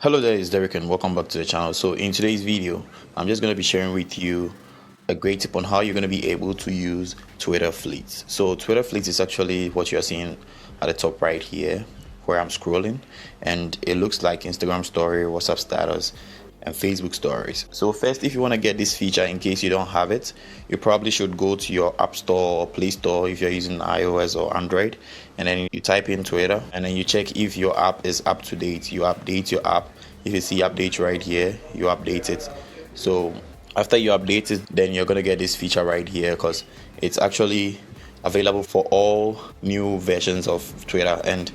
Hello there, it's Derek and welcome back to the channel. So in today's video, I'm just going to be sharing with you a great tip on how you're going to be able to use Twitter Fleets. So Twitter Fleets is actually what you're seeing at the top right here where I'm scrolling, and it looks like Instagram story, WhatsApp status, and Facebook stories. So first, if you want to get this feature in case you don't have it, you probably should go to your App Store or Play Store if you're using iOS or Android, and then you type in Twitter and then you check if your app is up to date. You update your app. If you see update right here, you update it. So after you update it, then you're gonna get this feature right here because it's actually available for all new versions of Twitter. And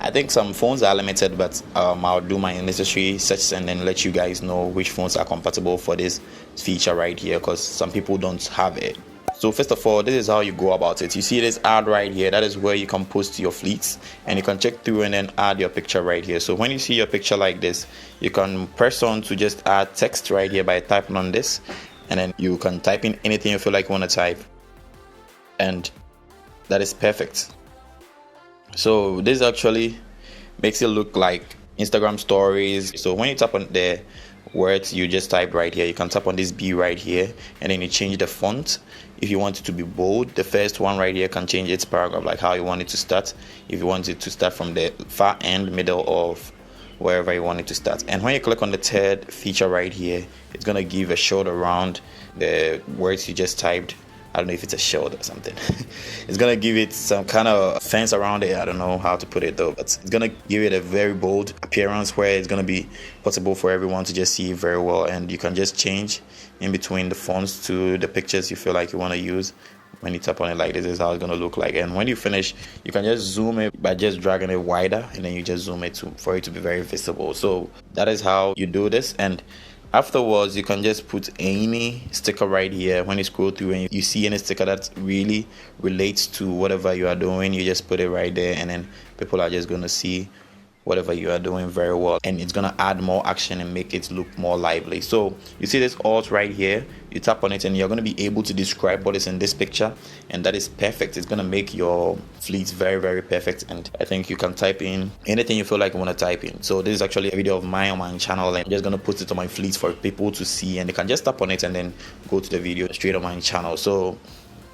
I think some phones are limited, but I'll do my necessary search and then let you guys know which phones are compatible for this feature right here, because some people don't have it. So first of all, this is how you go about it. You see this ad right here, that is where you can post your fleets, and you can check through and then add your picture right here. So when you see your picture like this, you can press on to just add text right here by typing on this, and then you can type in anything you feel like you want to type, and that is perfect. So this actually makes it look like Instagram stories. So when you tap on the words you just typed right here, you can tap on this B right here, and then you change the font. If you want it to be bold, the first one right here can change its paragraph, like how you want it to start. If you want it to start from the far end, middle, of wherever you want it to start. And when you click on the third feature right here, it's gonna give a short around the words you just typed. I don't know if it's a shield or something. It's gonna give it some kind of fence around it. I don't know how to put it though, but it's gonna give it a very bold appearance where it's gonna be possible for everyone to just see very well, and you can just change in between the fonts to the pictures you feel like you want to use. When you tap on it like this, is how it's gonna look like. And when you finish, you can just zoom it by just dragging it wider, and then you just zoom it for it to be very visible. So that is how you do this. And afterwards, you can just put any sticker right here. When you scroll through and you see any sticker that really relates to whatever you are doing, you just put it right there, and then people are just going to see whatever you are doing very well, and it's going to add more action and make it look more lively. So you see this alt right here, you tap on it and you're going to be able to describe what is in this picture, and that is perfect. It's going to make your fleets very, very perfect. And I think you can type in anything you feel like you want to type in. So this is actually a video of mine on my channel, and I'm just going to put it on my fleets for people to see, and they can just tap on it and then go to the video straight on my channel. So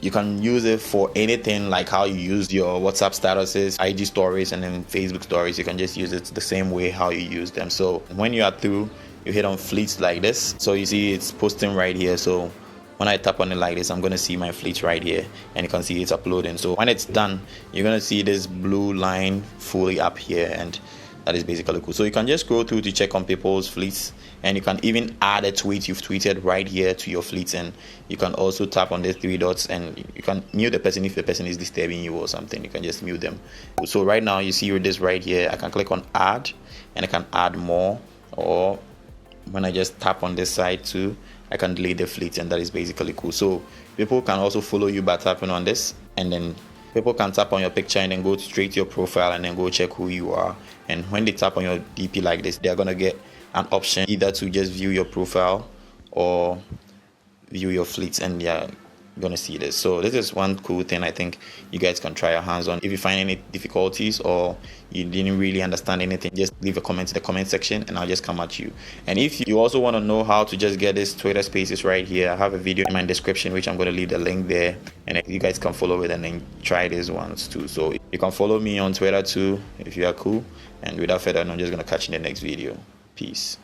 you can use it for anything, like how you use your WhatsApp statuses, IG stories, and then Facebook stories. You can just use it the same way how you use them. So when you are through, you hit on fleets like this. So you see it's posting right here. So when I tap on it like this, I'm going to see my fleets right here, and you can see it's uploading. So when it's done, you're going to see this blue line fully up here, and that is basically cool. So you can just scroll through to check on people's fleets, and you can even add a tweet you've tweeted right here to your fleets, and you can also tap on the three dots and you can mute the person if the person is disturbing you or something. You can just mute them. So right now you see this right here, I can click on add and I can add more, or when I just tap on this side too, I can delete the fleet, and that is basically cool. So people can also follow you by tapping on this, and then people can tap on your picture and then go straight to your profile and then go check who you are. And when they tap on your DP like this, they're gonna get an option either to just view your profile or view your fleets, and they're gonna see this. So this is one cool thing I think you guys can try your hands on. If you find any difficulties or you didn't really understand anything, just leave a comment in the comment section and I'll just come at you. And if you also want to know how to just get this Twitter Spaces right here, I have a video in my description which I'm going to leave the link there, and you guys can follow it and then try these ones too. So you can follow me on Twitter too if you are cool. And without further ado, I'm just going to catch you in the next video. Peace.